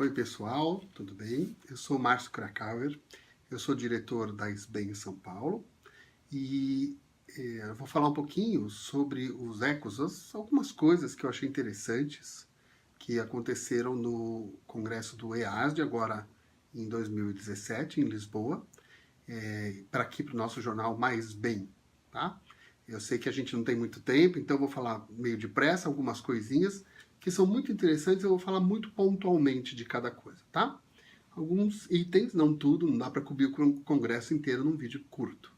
Oi pessoal, tudo bem? Eu sou Márcio Krakauer, eu sou diretor da SBEM em São Paulo e eu vou falar um pouquinho sobre os ecos, algumas coisas que eu achei interessantes que aconteceram no congresso do EASD agora em 2017 em Lisboa, para aqui para o nosso jornal Mais Bem, tá? Eu sei que a gente não tem muito tempo, então eu vou falar meio depressa algumas coisinhas que são muito interessantes, eu vou falar muito pontualmente de cada coisa, tá? Alguns itens, não tudo, não dá para cobrir o congresso inteiro num vídeo curto.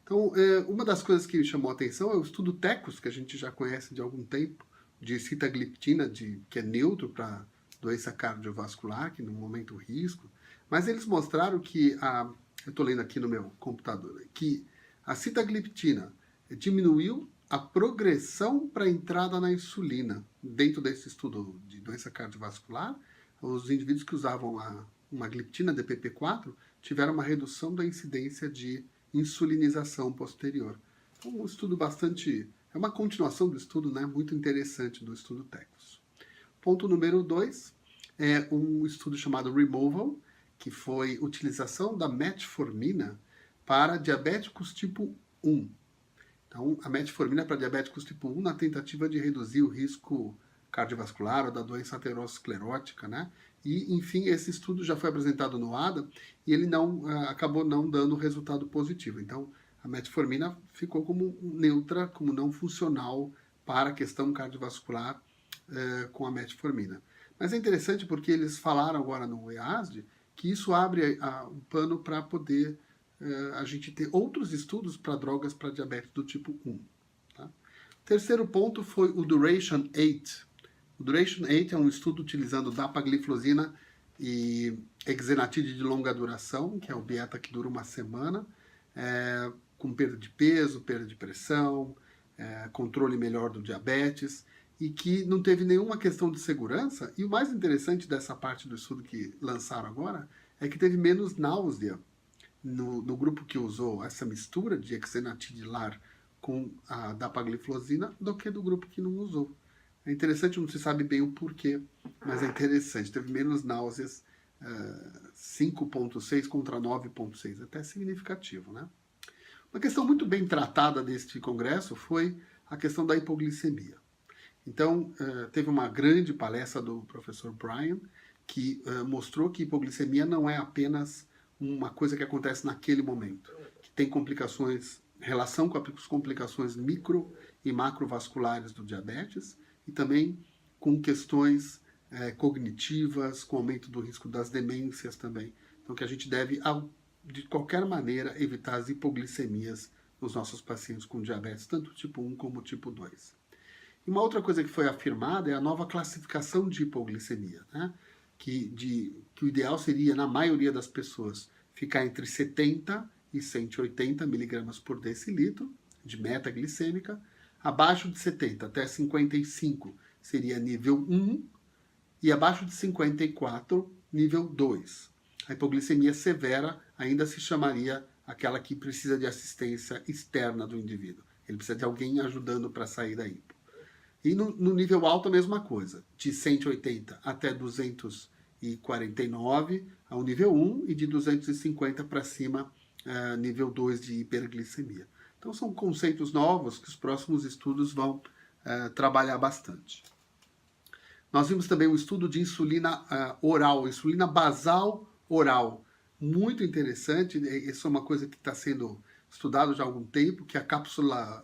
Então, uma das coisas que me chamou a atenção é o estudo TECOS, que a gente já conhece de algum tempo, de sitagliptina, que é neutro para doença cardiovascular, que no momento risco, mas eles mostraram que, eu estou lendo aqui no meu computador, que a sitagliptina diminuiu a progressão para a entrada na insulina. Dentro desse estudo de doença cardiovascular, os indivíduos que usavam uma gliptina DPP-4 tiveram uma redução da incidência de insulinização posterior. Então, um estudo bastante... É uma continuação do estudo, né, muito interessante do estudo TECOS. Ponto número 2 é um estudo chamado Removal, que foi utilização da metformina para diabéticos tipo 1. Então, a metformina para diabéticos tipo 1 na tentativa de reduzir o risco cardiovascular ou da doença aterosclerótica, né? E, enfim, esse estudo já foi apresentado no ADA e ele acabou não dando resultado positivo. Então, a metformina ficou como neutra, como não funcional para a questão cardiovascular com a metformina. Mas é interessante porque eles falaram agora no EASD que isso abre um pano para poder a gente ter outros estudos para drogas para diabetes do tipo 1. Tá? Terceiro ponto foi o Duration 8. O Duration 8 é um estudo utilizando dapagliflozina e exenatide de longa duração, que é o beta que dura uma semana, com perda de peso, perda de pressão, controle melhor do diabetes, e que não teve nenhuma questão de segurança. E o mais interessante dessa parte do estudo que lançaram agora é que teve menos náusea no grupo que usou essa mistura de exenatidilar com a dapagliflozina do que do grupo que não usou. É interessante, não se sabe bem o porquê, mas é interessante. Teve menos náuseas, 5,6 contra 9,6, até significativo, né? Uma questão muito bem tratada deste congresso foi a questão da hipoglicemia. Então, teve uma grande palestra do professor Brian, que mostrou que hipoglicemia não é apenas uma coisa que acontece naquele momento, que tem complicações, relação com as complicações micro e macrovasculares do diabetes, e também com questões cognitivas, com aumento do risco das demências também. Então, que a gente deve, de qualquer maneira, evitar as hipoglicemias nos nossos pacientes com diabetes, tanto tipo 1 como tipo 2. E uma outra coisa que foi afirmada é a nova classificação de hipoglicemia, né? Que o ideal seria, na maioria das pessoas, ficar entre 70 e 180 miligramas por decilitro de meta glicêmica. Abaixo de 70 até 55 seria nível 1 e abaixo de 54, nível 2. A hipoglicemia severa ainda se chamaria aquela que precisa de assistência externa do indivíduo. Ele precisa de alguém ajudando para sair da hipo. E no nível alto a mesma coisa, de 180 até 249 ao nível 1 e de 250 para cima, nível 2 de hiperglicemia. Então são conceitos novos que os próximos estudos vão trabalhar bastante. Nós vimos também um estudo de insulina oral, insulina basal oral, muito interessante. Isso é uma coisa que está sendo estudado já há algum tempo, que é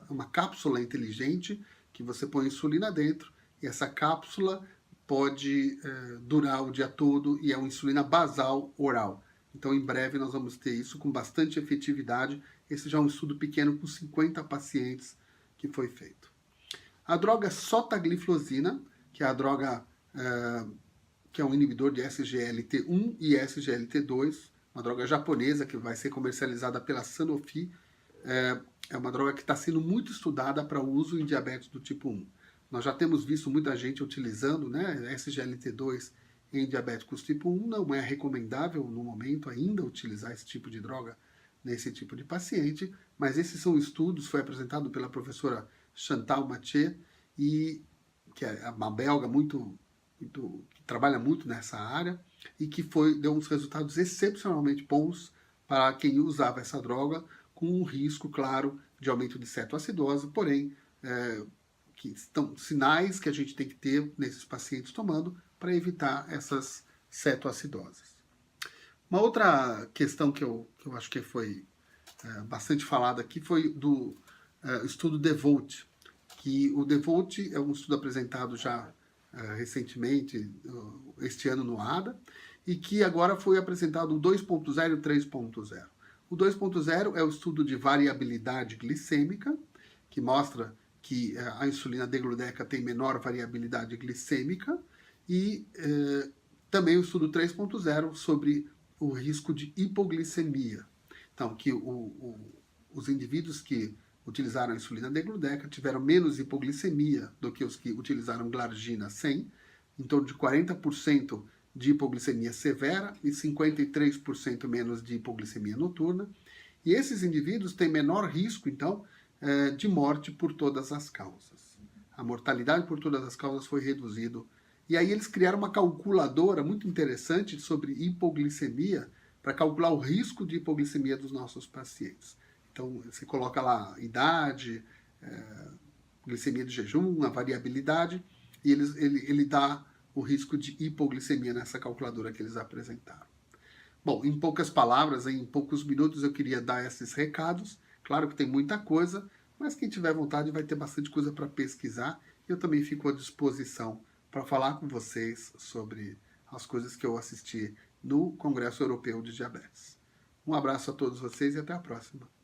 uma cápsula inteligente, que você põe insulina dentro, e essa cápsula pode durar o dia todo, e é uma insulina basal oral. Então, em breve, nós vamos ter isso com bastante efetividade. Esse já é um estudo pequeno com 50 pacientes que foi feito. A droga sotagliflozina, que é a droga que é um inibidor de SGLT1 e SGLT2, uma droga japonesa que vai ser comercializada pela Sanofi, é uma droga que está sendo muito estudada para uso em diabetes do tipo 1. Nós já temos visto muita gente utilizando, né, SGLT2 em diabéticos tipo 1. Não é recomendável no momento ainda utilizar esse tipo de droga nesse tipo de paciente, mas esses são estudos, foi apresentado pela professora Chantal Mathieu, que é uma belga que trabalha muito nessa área e que deu uns resultados excepcionalmente bons para quem usava essa droga, com um risco, claro, de aumento de cetoacidose, porém, que estão sinais que a gente tem que ter nesses pacientes tomando para evitar essas cetoacidoses. Uma outra questão que eu acho que foi bastante falada aqui foi do estudo DEVOTE, que o DEVOTE é um estudo apresentado já recentemente, este ano no ADA, e que agora foi apresentado o 2.0 e o 3.0. O 2.0 é o estudo de variabilidade glicêmica, que mostra que a insulina degludec tem menor variabilidade glicêmica, e também o estudo 3.0 sobre o risco de hipoglicemia. Então, que os indivíduos que utilizaram a insulina degludec tiveram menos hipoglicemia do que os que utilizaram glargina 100, em torno de 40% de hipoglicemia severa e 53% menos de hipoglicemia noturna. E esses indivíduos têm menor risco, então, de morte por todas as causas. A mortalidade por todas as causas foi reduzida. E aí eles criaram uma calculadora muito interessante sobre hipoglicemia para calcular o risco de hipoglicemia dos nossos pacientes. Então, você coloca lá a idade, glicemia de jejum, a variabilidade, e ele dá o risco de hipoglicemia nessa calculadora que eles apresentaram. Bom, em poucas palavras, em poucos minutos eu queria dar esses recados. Claro que tem muita coisa, mas quem tiver vontade vai ter bastante coisa para pesquisar. E eu também fico à disposição para falar com vocês sobre as coisas que eu assisti no Congresso Europeu de Diabetes. Um abraço a todos vocês e até a próxima.